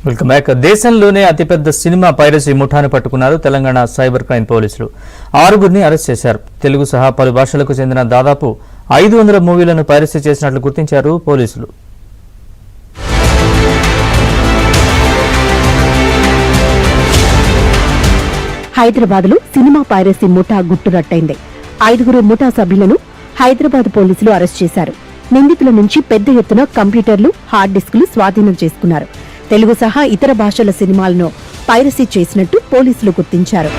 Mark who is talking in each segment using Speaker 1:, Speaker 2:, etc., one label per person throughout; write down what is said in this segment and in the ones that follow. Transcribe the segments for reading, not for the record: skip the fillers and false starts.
Speaker 1: Welcome back. దేశంలోనే అతిపెద్ద cinema piracy ముఠాను పట్టుకున్నారు తెలంగాణ సైబర్ క్రైమ్ పోలీసులు. 6గురిని అరెస్ట్ చేశారు. తెలుగు సహా పలు భాషలకు చెందిన దాదాపు 500 మూవీలను పైరసీ చేసినట్లు గుర్తించారు పోలీసులు.
Speaker 2: హైదరాబాద్లో సినిమా పైరసీ ముఠా గుట్టురట్టయింది. 5గురు ముఠా సభ్యులను హైదరాబాద్ పోలీసులు అరెస్ట్ చేశారు. నిందితుల నుంచి పెద్ద ఎత్తున కంప్యూటర్లు, హార్డ్ డిస్కులు స్వాధీనం చేసుకున్నారు. తెలుగు సహా ఇతర భాషల సినిమాలను పైరసీ చేసినట్టు పోలీసులు గుర్తించారు.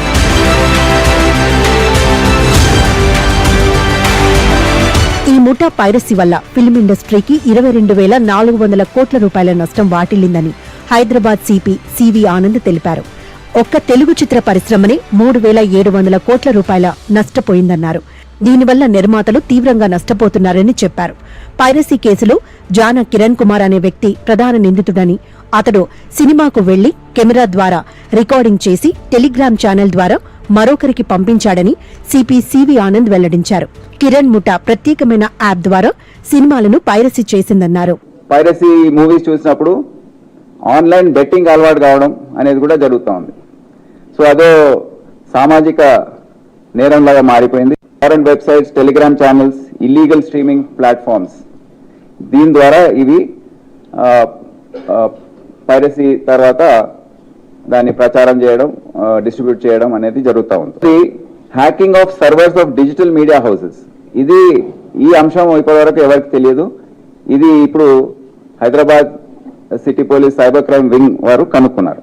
Speaker 2: ఈ ముఠా పైరసీ వల్ల ఫిల్మ్ ఇండస్ట్రీకి 22,400 కోట్ల రూపాయల నష్టం వాటిల్లిందని హైదరాబాద్ సిపి సివి ఆనంద్ తెలిపారు. ఒక్క తెలుగు చిత్ర పరిశ్రమనే 3,700 కోట్ల రూపాయల నష్టపోయిందన్నారు. దీనివల్ల నిర్మాతలు తీవ్రంగా నష్టపోతున్నారని చెప్పారు. పైరసీ కేసులో జానా కిరణ్ కుమార్ అనే వ్యక్తి ప్రధాన నిందితుడని, అతడు సినిమాకు వెళ్లి కెమెరా ద్వారా రికార్డింగ్ చేసి టెలిగ్రామ్ ఛానల్ ద్వారా మరొకరికి పంపించాడని సిపి సివి ఆనంద్ వెల్లడించారు. కిరణ్ ముఠా ప్రత్యేకమైన యాప్ ద్వారా సినిమాలను పైరసీ చేసిందన్నారు.
Speaker 3: పైరసీ మూవీస్ చూసినప్పుడు ఆన్లైన్ బెట్టింగ్ అలవాటు కావడం అనేది కూడా జరుగుతూ ఉంది. సో అదో సామాజిక నేరంలాగా మారిపోయింది. Foreign websites, Telegram channels, illegal streaming platforms, దీని ద్వారా ఇవి పైరసీ తర్వాత దాన్ని ప్రచారం చేయడం, డిస్ట్రిబ్యూట్ చేయడం అనేది జరుగుతూ ఉంది. Hacking of servers of digital media houses, ఈ అంశం ఇప్పటివరకు ఎవరికి తెలియదు. ఇది ఇప్పుడు Hyderabad city police cyber crime wing వారు కనుక్కున్నారు.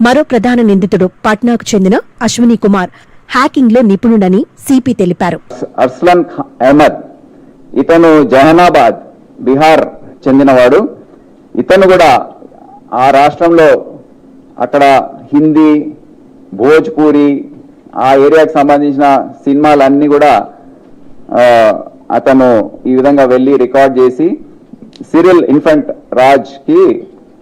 Speaker 2: మరో ప్రధాన నిందితుడు పాట్నాకు చెందిన అశ్విని కుమార్ హ్యాకింగ్ లో నిపుణుడని సిపి తెలిపారు.
Speaker 3: అర్స్లాన్ అహ్మద్, ఇతను జహనాబాద్, బీహార్ చెందినవాడు. ఇతను కూడా ఆ రాష్ట్రంలో అక్కడ హిందీ, భోజ్పూరి, ఆ ఏరియాకి సంబంధించిన సినిమాలన్నీ కూడా అతను ఈ విధంగా వెళ్లి రికార్డ్ చేసి సిరియల్ ఇన్ఫెంట్ రాజ్ కి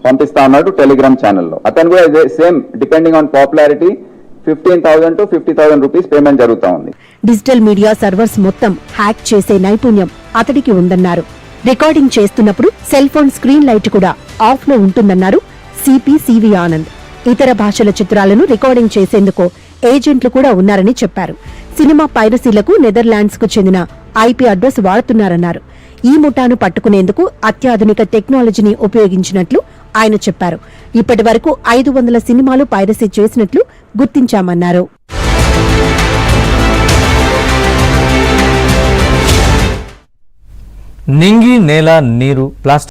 Speaker 3: పంపిస్తా ఉన్నాడు టెలిగ్రామ్ ఛానల్లో. అతను కూడా same depending on popularity 15,000 to 50,000 rupees payment జరుగుతా ఉంది.
Speaker 2: డిజిటల్ మీడియా సర్వర్స్ మొత్తం హ్యాక్ చేసే నైపుణ్యం అతడికి ఉందన్నారు. రికార్డింగ్ చేస్తున్నప్పుడు సెల్ ఫోన్ స్క్రీన్ లైట్ కూడా ఆఫ్ లో ఉంటుందన్నారు సిపి సివి ఆనంద్. ఇతర భాషల చిత్రాలను రికార్డింగ్ చేసేందుకు ఏజెంట్లు కూడా ఉన్నారని చెప్పారు. సినిమా పైరసీలకు నెదర్లాండ్స్ కు చెందిన ఐపీ అడ్రస్ వాడుతున్నారన్నారు. ఈ ముఠాను పట్టుకునేందుకు అత్యాధునిక టెక్నాలజీని ఉపయోగించినట్లు ఆయన చెప్పారు. ఇప్పటి వరకు 500 సినిమాలు పైరసీ చేసినట్లు గుర్తించామన్నారు.
Speaker 1: నింగి, నేల, నీరు, ప్లాస్టిక్